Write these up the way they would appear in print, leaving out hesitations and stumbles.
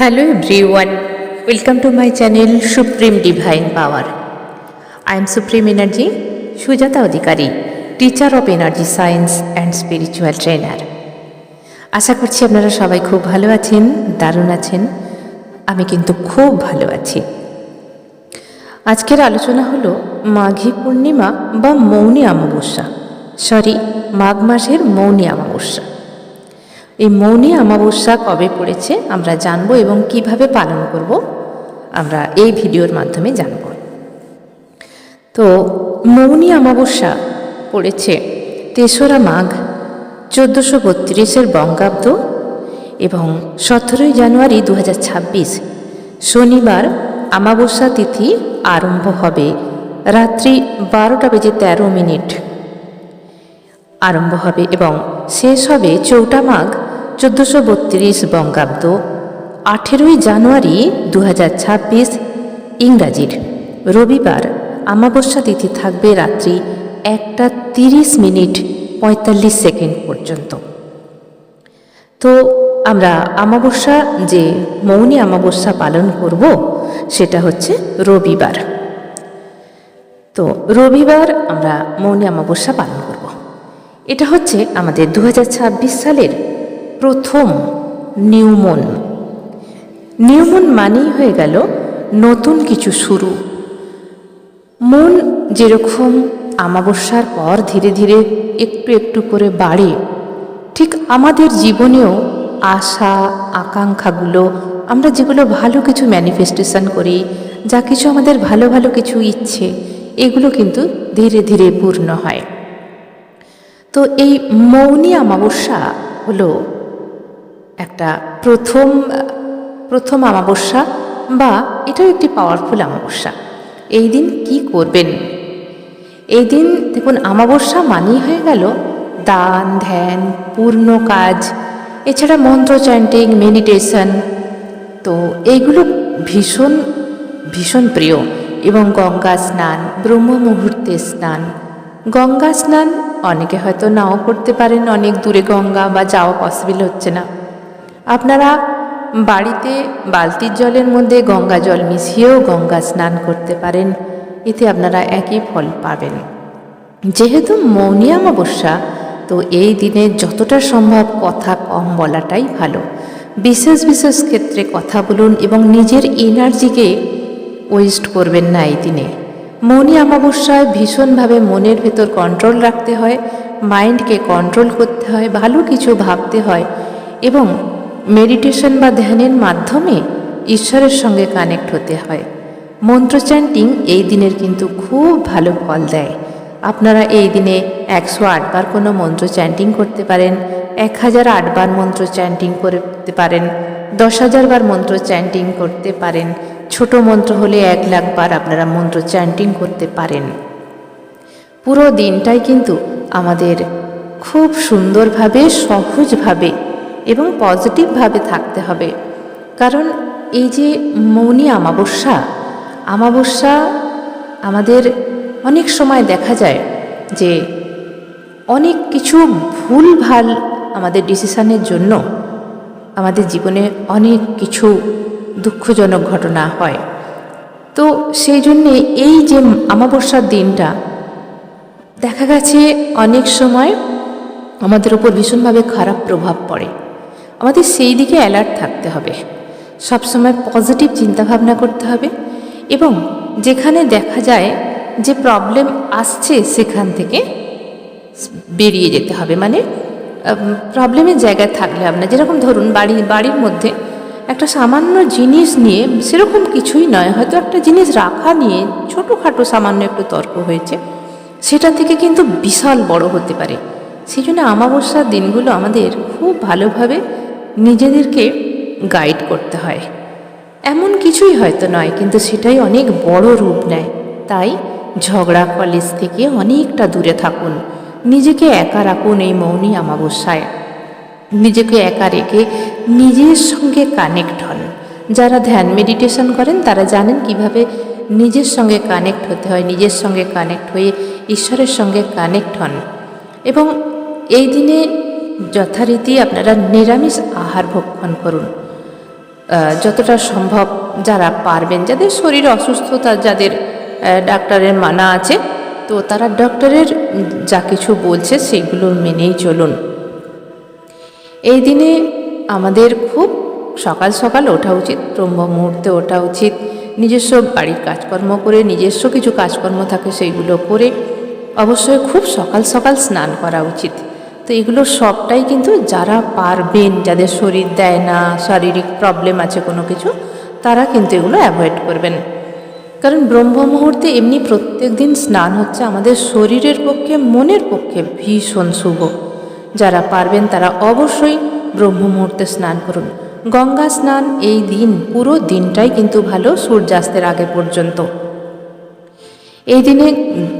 Hello everyone, welcome to my channel Supreme Divine Power. I am Supreme Energy, Sujata Adhikari, Teacher of Energy Science and Spiritual Trainer. আশা করছি আপনারা সবাই খুব ভালো আছেন, দারুণ আছেন। আমি কিন্তু খুব ভালো আছি। আজকের আলোচনা হলো মাঘী পূর্ণিমা বা মৌনী অমাবস্যা, মাঘ মাসের মৌনী অমাবস্যা। এই মৌনী অমাবস্যা কবে পড়েছে আমরা জানব এবং কিভাবে পালন করব আমরা এই ভিডিওর মাধ্যমে জানব। তো মৌনী অমাবস্যা পড়েছে ৩রা মাঘ ১৪৩২ বঙ্গাব্দ এবং ১৭ জানুয়ারি ২০২৬ শনিবার অমাবস্যা তিথি আরম্ভ হবে রাত্রি ১২:১৩ আরম্ভ হবে এবং শেষ হবে ৪টা মাঘ ১৪৩২ বঙ্গাব্দ ১৮ জানুয়ারি ২০২৬ ইংরাজির রবিবার অমাবস্যা তিথি থাকবে রাত্রি ১:৩০:৪৫ পর্যন্ত। তো আমরা অমাবস্যা যে মৌনী অমাবস্যা পালন করব সেটা হচ্ছে রবিবার। তো রবিবার আমরা মৌনী অমাবস্যা পালন করব। এটা হচ্ছে আমাদের ২০২৬ সালের প্রথম নিউমুন। নিউমুন মানেই হয়ে গেল নতুন কিছু শুরু। মন যেরকম অমাবস্যার পর ধীরে ধীরে একটু একটু করে বাড়ে, ঠিক আমাদের জীবনেও আশা আকাঙ্ক্ষাগুলো, আমরা যেগুলো ভালো কিছু ম্যানিফেস্টেশন করি, যা কিছু আমাদের ভালো ভালো কিছু ইচ্ছে, এগুলো কিন্তু ধীরে ধীরে পূর্ণ হয়। তো এই মৌনী অমাবস্যা হলো একটা প্রথম অমাবস্যা, বা এটাও একটি পাওয়ারফুল অমাবস্যা। এই দিন কি করবেন? এই দিন দেখুন, অমাবস্যা মানেই হয়ে গেল দান ধ্যান, পূর্ণ কাজ, এছাড়া মন্ত্র চ্যান্টিং, মেডিটেশন। তো এইগুলো ভীষণ ভীষণ প্রিয়। এবং গঙ্গা স্নান, ব্রহ্ম মুহূর্তে স্নান। গঙ্গা স্নান অনেকে হয়তো নাও করতে পারেন, অনেক দূরে গঙ্গা বা যাওয়া পসিবল হচ্ছে না। আপনারা বাড়িতে বালতির জলের মধ্যে গঙ্গা জল মিশিয়েও গঙ্গা স্নান করতে পারেন, এতে আপনারা একই ফল পাবেন। যেহেতু মৌনী অমাবস্যা, তো এই দিনে যতটা সম্ভব কথা কম বলাটাই ভালো। বিশেষ বিশেষ ক্ষেত্রে কথা বলুন এবং নিজের এনার্জিকে ওয়েস্ট করবেন না এই দিনে। মৌনী অমাবস্যায় ভীষণভাবে মনের ভেতর কন্ট্রোল রাখতে হয়, মাইন্ডকে কন্ট্রোল করতে হয়, ভালো কিছু ভাবতে হয় এবং মেডিটেশন বা ধ্যানের মাধ্যমে ঈশ্বরের সঙ্গে কানেক্ট হতে হয়। মন্ত্র চ্যান্টিং এই দিনের কিন্তু খুব ভালো ফল দেয়। আপনারা এই দিনে ১০৮ বার কোনো মন্ত্র চ্যান্টিং করতে পারেন, ১০০৮ বার মন্ত্র চ্যান্টিং করতে পারেন, ১০,০০০ বার মন্ত্র চ্যান্টিং করতে পারেন। ছোট মন্ত্র হলে ১,০০,০০০ বার আপনারা মন্ত্র চ্যান্টিং করতে পারেন। পুরো দিনটাই কিন্তু আমাদের খুব সুন্দরভাবে, সহজভাবে এবং পজিটিভভাবে থাকতে হবে। কারণ এই যে মৌনী অমাবস্যা আমাদের অনেক সময় দেখা যায় যে অনেক কিছু ভুলভাল আমাদের ডিসিশনের জন্য আমাদের জীবনে অনেক কিছু দুঃখজনক ঘটনা হয়। তো সেই জন্যে এই যে অমাবস্যার দিনটা দেখা গেছে অনেক সময় আমাদের উপর ভীষণভাবে খারাপ প্রভাব পড়ে। আমাদের সেই দিকে অ্যালার্ট থাকতে হবে, সবসময় পজিটিভ চিন্তাভাবনা করতে হবে এবং যেখানে দেখা যায় যে প্রবলেম আসছে সেখান থেকে বেরিয়ে যেতে হবে। মানে প্রবলেমের জায়গায় থাকলে আপনার, যেরকম ধরুন বাড়ির মধ্যে একটা সামান্য জিনিস নিয়ে, সেরকম কিছুই নয়, হয়তো একটা জিনিস রাখা নিয়ে ছোটোখাটো সামান্য একটু তর্ক হয়েছে, সেটা থেকে কিন্তু বিশাল বড় হতে পারে। সেই জন্য অমাবস্যার দিনগুলো আমাদের খুব ভালোভাবে নিজেদেরকে গাইড করতে হয়। এমন কিছুই হয়তো নয়, কিন্তু সেটাই অনেক বড় রূপ নেয়। তাই ঝগড়া কলেজ থেকে অনেকটা দূরে থাকুন, নিজেকে একা রাখুন। এই মৌনী অমাবস্যায় নিজেকে একা রেখে নিজের সঙ্গে কানেক্ট হন। যারা ধ্যান মেডিটেশন করেন তারা জানেন কিভাবে নিজের সঙ্গে কানেক্ট হতে হয়। নিজের সঙ্গে কানেক্ট হয়ে ঈশ্বরের সঙ্গে কানেক্ট হন এবং এই দিনে যথারীতি আপনারা নিরামিষ আহার ভক্ষণ করুন। যতটা সম্ভব যারা পারবেন, যাদের শরীর অসুস্থতা, যাদের ডাক্তারের মানা আছে, তো তারা ডক্টরের যা কিছু বলছে সেগুলো মেনেই চলুন। এই দিনে আমাদের খুব সকাল সকাল ওঠা উচিত, ব্রহ্ম মুহূর্তে ওঠা উচিত, নিজস্ব বাড়ির কাজকর্ম করে, নিজস্ব কিছু কাজকর্ম থাকে সেইগুলো করে অবশ্যই খুব সকাল সকাল স্নান করা উচিত। তো এগুলো সবটাই কিন্তু যারা পারবেন, যাদের শরীর দেয় না, শারীরিক প্রবলেম আছে কোনো কিছু, তারা কিন্তু এগুলো অ্যাভয়েড করবেন। কারণ ব্রহ্ম মুহূর্তে এমনি প্রত্যেক দিন স্নান হচ্ছে আমাদের শরীরের পক্ষে, মনের পক্ষে ভীষণ শুভ। যারা পারবেন তারা অবশ্যই ব্রহ্ম মুহূর্তে স্নান করুন। গঙ্গা স্নান এই দিন পুরো দিনটাই কিন্তু ভালো, সূর্যাস্তের আগে পর্যন্ত। এই দিনে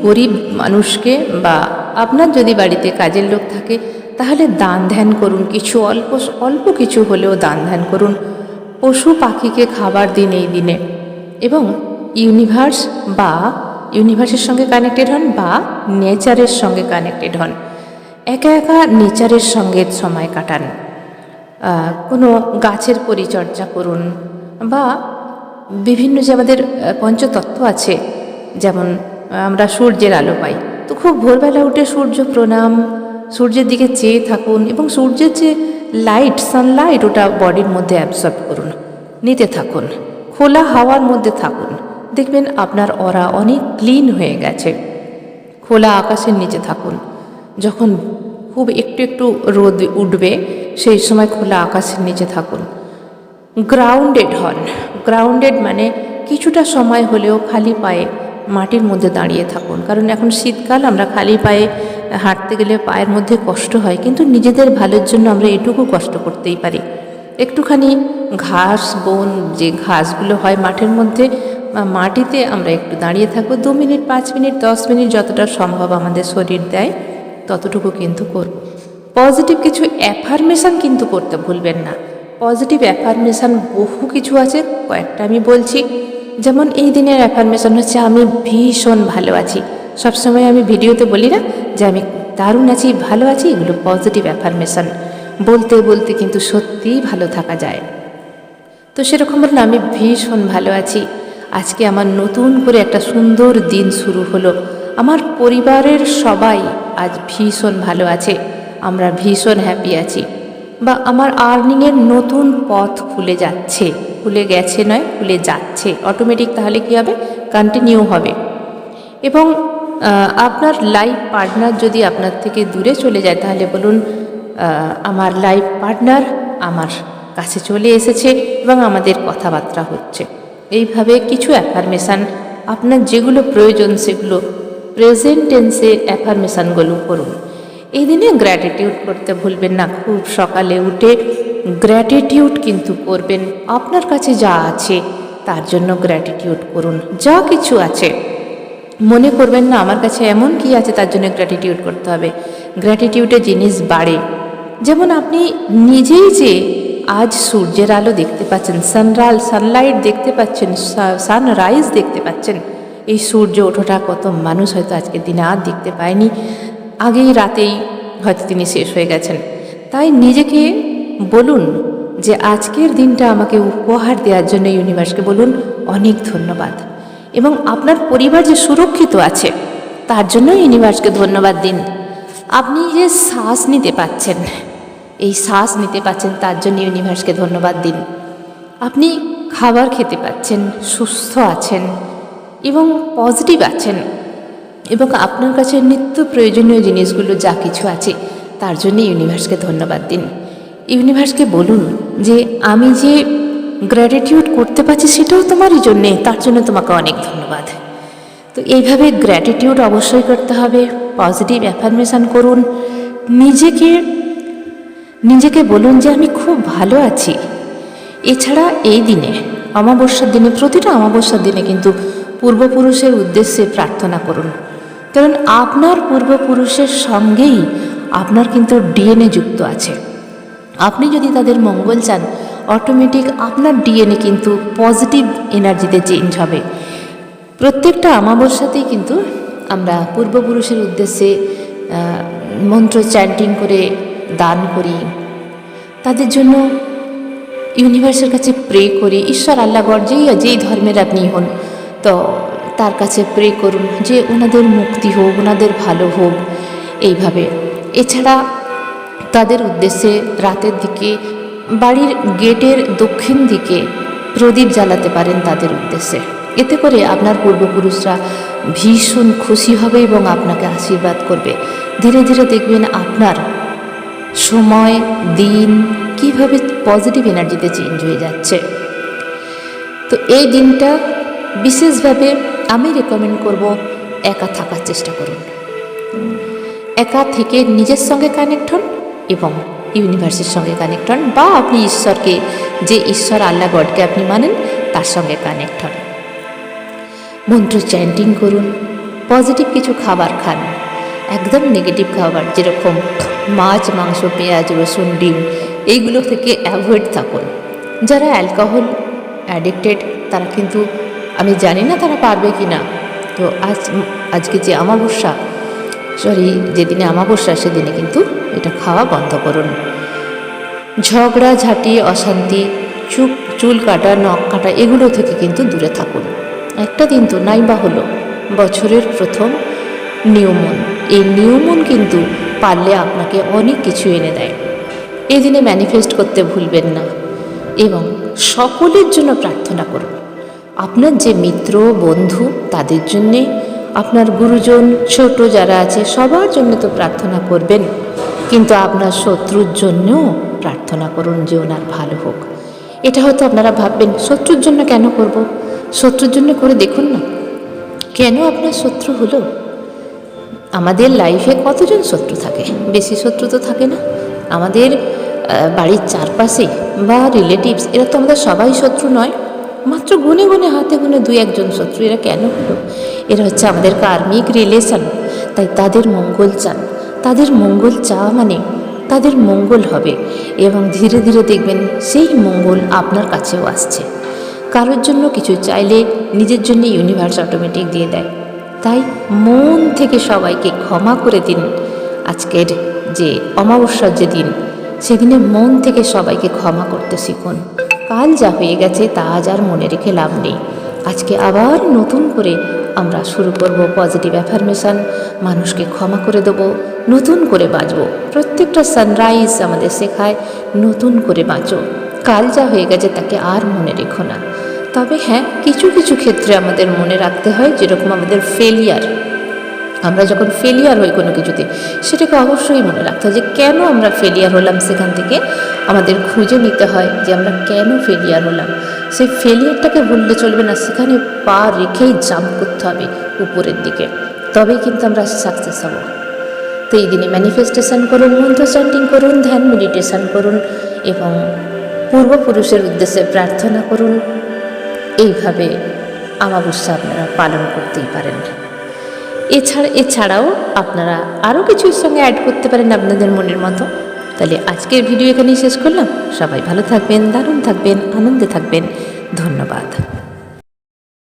গরিব মানুষকে বা আপনার যদি বাড়িতে কাজের লোক থাকে তাহলে দান ধ্যান করুন, কিছু অল্প অল্প কিছু হলেও দান ধ্যান করুন। পশু পাখিকে খাবার দিন এই দিনে, এবং ইউনিভার্সের সঙ্গে কানেক্টেড হন বা নেচারের সঙ্গে কানেক্টেড হন। একা একা নেচারের সঙ্গে সময় কাটান, কোনো গাছের পরিচর্যা করুন, বা বিভিন্ন যে আমাদের পঞ্চতত্ত্ব আছে, যেমন আমরা সূর্যের আলো পাই, তো খুব ভোরবেলা উঠে সূর্য প্রণাম, সূর্যের দিকে চেয়ে থাকুন, এবং সূর্যের যে লাইট, সানলাইট, ওটা বডির মধ্যে অ্যাবসর্ব করুন, নিতে থাকুন, খোলা হাওয়ার মধ্যে থাকুন, দেখবেন আপনার অরা অনেক ক্লিন হয়ে গেছে। খোলা আকাশের নিচে থাকুন, যখন খুব একটু একটু রোদ উঠবে সেই সময় খোলা আকাশের নিচে থাকুন। গ্রাউন্ডেড হন, গ্রাউন্ডেড মানে কিছুটা সময় হলেও খালি পায়ে মাটির মধ্যে দাঁড়িয়ে থাকুন। কারণ এখন শীতকাল, আমরা খালি পায়ে হাঁটতে গেলে পায়ের মধ্যে কষ্ট হয়, কিন্তু নিজেদের ভালোর জন্য আমরা এটুকু কষ্ট করতেই পারি। একটুখানি ঘাস বন, যে ঘাসগুলো হয় মাঠের মধ্যে বা মাটিতে, আমরা একটু দাঁড়িয়ে থাকবো 2 মিনিট, 5 মিনিট, 10 মিনিট, যতটা সম্ভব আমাদের শরীর দেয় ততটুকু কিন্তু করব। পজিটিভ কিছু অ্যাফার্মেশন কিন্তু করতে ভুলবেন না। পজিটিভ অ্যাফার্মেশন বহু কিছু আছে, কয়েকটা আমি বলছি। যেমন এই দিনের অ্যাফার্মেশন হচ্ছে আমি ভীষণ ভালো আছি। সবসময় আমি ভিডিওতে বলি না যে আমি দারুণ আছি, ভালো আছি, এগুলো পজিটিভ অ্যাফার্মেশন। বলতে বলতে কিন্তু সত্যিই ভালো থাকা যায়। তো সেরকম বলুন, আমি ভীষণ ভালো আছি, আজকে আমার নতুন করে একটা সুন্দর দিন শুরু হলো, আমার পরিবারের সবাই আজ ভীষণ ভালো আছে, আমরা ভীষণ হ্যাপি আছি, বা আমার আর্নিংয়ের নতুন পথ খুলে যাচ্ছে, খুলে গেছে নয়, খুলে যাচ্ছে, অটোমেটিক। তাহলে কি হবে? কন্টিনিউ হবে। এবং আপনার লাইফ পার্টনার যদি আপনার থেকে দূরে চলে যায় তাহলে বলুন আমার লাইফ পার্টনার আমার কাছে চলে এসেছে এবং আমাদের কথাবার্তা হচ্ছে। এইভাবে কিছু অ্যাফার্মেশান আপনার যেগুলো প্রয়োজন সেগুলো প্রেজেন্ট টেন্সে অ্যাফার্মেশানগুলো করুন। এই দিনে গ্র্যাটিটিউড করতে ভুলবেন না। খুব সকালে উঠে গ্র্যাটিটিউড কিন্তু করবেন, আপনার কাছে যা আছে তার জন্য গ্র্যাটিটিউড করুন। যা কিছু আছে মনে করবেন না আমার কাছে এমন কি আছে তার জন্য গ্র্যাটিটিউড করতে হবে। গ্র্যাটিটিউডে জিনিস বাড়ে। যেমন আপনি নিজেই যে আজ সূর্যের আলো দেখতে পাচ্ছেন, সানলাইট দেখতে পাচ্ছেন, সানরাইজ দেখতে পাচ্ছেন, এই সূর্য ওঠাটা কত মানুষ হয়তো আজকের দিনে আর দেখতে পায়নি, আগেই রাতেই হয়তো তিনি শেষ হয়ে গেছেন। তাই নিজেকে বলুন যে আজকের দিনটা আমাকে উপহার দেওয়ার জন্য ইউনিভার্সকে বলুন অনেক ধন্যবাদ। এবং আপনার পরিবার যে সুরক্ষিত আছে তার জন্য ইউনিভার্সকে ধন্যবাদ দিন। আপনি যে শ্বাস নিতে পাচ্ছেন, এই শ্বাস নিতে পাচ্ছেন তার জন্য ইউনিভার্সকে ধন্যবাদ দিন। আপনি খাবার খেতে পাচ্ছেন, সুস্থ আছেন এবং পজিটিভ আছেন, এবং আপনার কাছে নিত্য প্রয়োজনীয় জিনিসগুলো যা কিছু আছে তার জন্য ইউনিভার্সকে ধন্যবাদ দিন। ইউনিভার্সকে বলুন যে আমি যে গ্র্যাটিটিউড করতে পারছি সেটাও তোমারই জন্যে, তার জন্য তোমাকে অনেক ধন্যবাদ। তো এইভাবে গ্র্যাটিটিউড অবশ্যই করতে হবে। পজিটিভ অ্যাফার্মেশন করুন। নিজেকে বলুন যে আমি খুব ভালো আছি। এছাড়া এই দিনে অমাবস্যার দিনে, প্রতিটা অমাবস্যার দিনে কিন্তু পূর্বপুরুষের উদ্দেশ্যে প্রার্থনা করুন। কারণ আপনার পূর্বপুরুষের সঙ্গেই আপনার কিন্তু ডিএনএ যুক্ত আছে। আপনি যদি তাদের মঙ্গল চান অটোমেটিক আপনার ডিএনএ কিন্তু পজিটিভ এনার্জিতে চেঞ্জ হবে। প্রত্যেকটা অমাবস্যাতেই কিন্তু আমরা পূর্বপুরুষের উদ্দেশ্যে মন্ত্র চ্যান্টিং করে দান করি, তাদের জন্য ইউনিভার্সের কাছে প্রে করে, ঈশ্বর আল্লাহ গড যেই ধর্মের আপনি হন, তো তার কাছে প্রে করুন যে ওনাদের মুক্তি হোক, ওনাদের ভালো হোক এইভাবে। এছাড়া তাদের উদ্দেশ্যে রাতের দিকে বাড়ির গেটের দক্ষিণ দিকে প্রদীপ জ্বালাতে পারেন তাদের উদ্দেশ্যে। এতে করে আপনার পূর্বপুরুষরা ভীষণ খুশি হবে এবং আপনাকে আশীর্বাদ করবে। ধীরে ধীরে দেখবেন আপনার সময় দিন কিভাবে পজিটিভ এনার্জিতে চেঞ্জ হয়ে যাচ্ছে। তো এই দিনটা বিশেষভাবে আমি রেকমেন্ড করব একা থাকার চেষ্টা করুন। একা থেকে নিজের সঙ্গে কানেক্ট হন এবং ইউনিভার্সের সঙ্গে কানেক্ট হন, বা আপনি ঈশ্বরকে, যে ঈশ্বর আল্লাহ গডকে আপনি মানেন, তার সঙ্গে কানেক্ট হন। মন্ত্র চ্যান্টিং করুন, পজিটিভ কিছু খাবার খান, একদম নেগেটিভ খাবার যেরকম মাছ, মাংস, পেঁয়াজ, রসুন, ডিম এইগুলো থেকে অ্যাভয়েড থাকুন। যারা অ্যালকোহল অ্যাডিক্টেড তারা কিন্তু, আমি জানি না তারা পারবে কি না, তো আজকে যে অমাবস্যা, যেদিনে অমাবস্যা সেদিনে কিন্তু এটা খাওয়া বন্ধ করুন। ঝগড়া ঝাঁটি, অশান্তি, চুল কাটা, নখ কাটা এগুলো থেকে কিন্তু দূরে থাকুন। একটা দিন তো নাই বা হলো, বছরের প্রথম নিউ মুন, এই নিউ মুন কিন্তু পারলে আপনাকে অনেক কিছু এনে দেয়। এই দিনে ম্যানিফেস্ট করতে ভুলবেন না এবং সকলের জন্য প্রার্থনা করুন। আপনার যে মিত্র বন্ধু তাদের জন্যে, আপনার গুরুজন, ছোট যারা আছে সবার জন্য তো প্রার্থনা করবেন, কিন্তু আপনার শত্রুর জন্যও প্রার্থনা করুন যে ওনার ভালো হোক। এটা হয়তো আপনারা ভাববেন শত্রুর জন্য কেন করব, শত্রুর জন্য করে দেখুন না কেন আপনার শত্রু হলো। আমাদের লাইফে কতজন শত্রু থাকে? বেশি শত্রু তো থাকে না। আমাদের বাড়ির চারপাশে বা রিলেটিভস, এরা তো আমাদের সবাই শত্রু নয়, মাত্র গুনে গুনে হাতে গুনে 2-1 জন শত্রু। এরা কেন হলো? এরা হচ্ছে আমাদের কার্মিক রিলেশন। তাই তাদের মঙ্গল চান, তাদের মঙ্গল চাওয়া মানে তাদের মঙ্গল হবে এবং ধীরে ধীরে দেখবেন সেই মঙ্গল আপনার কাছেও আসছে। কারোর জন্য কিছু চাইলে নিজের জন্য ইউনিভার্স অটোমেটিক দিয়ে দেয়। তাই মন থেকে সবাইকে ক্ষমা করে দিন। আজকের যে অমাবস্যার যে দিন, সেদিনে মন থেকে সবাইকে ক্ষমা করতে শিখুন। কাল যা হয়ে গেছে তা আজ আর মনে রেখে লাভ নেই। আজকে আবার নতুন করে আমরা শুরু করব পজিটিভ অ্যাফার্মেশন, মানুষকে ক্ষমা করে দেবো, নতুন করে বাঁচব। প্রত্যেকটা সানরাইজ আমাদের শেখায় নতুন করে বাঁচো। কাল যা হয়ে গেছে তাকে আর মনে রেখো না। তবে হ্যাঁ, কিছু কিছু ক্ষেত্রে আমাদের মনে রাখতে হয়, যেরকম আমাদের ফেলিয়ার, আমরা যখন ফেলিয়ার হই কোনো কিছুতে, সেটাকে অবশ্যই মনে রাখতে হয় যে কেন আমরা ফেলিয়ার হলাম। সেখান থেকে আমাদের খুঁজে নিতে হয় যে আমরা কেন ফেলিয়ার হলাম। সেই ফেলিয়ারটাকে ভুললে চলবে না, সেখানে পা রেখেই জাম্প করতে হবে উপরের দিকে, তবেই কিন্তু আমরা সাকসেস হব। তো এই দিনে ম্যানিফেস্টেশন করুন, মন্ত্র চ্যান্টিং করুন, ধ্যান মেডিটেশন করুন এবং পূর্বপুরুষের উদ্দেশ্যে প্রার্থনা করুন। এইভাবে অমাবস্যা আপনারা পালন করতেই পারেন। এছাড়াও আপনারা আরও কিছুর সঙ্গে অ্যাড করতে পারেন আপনাদের মনের মতো। তাহলে আজকের ভিডিও এখানেই শেষ করলাম। সবাই ভালো থাকবেন, দারুণ থাকবেন, আনন্দে থাকবেন। ধন্যবাদ।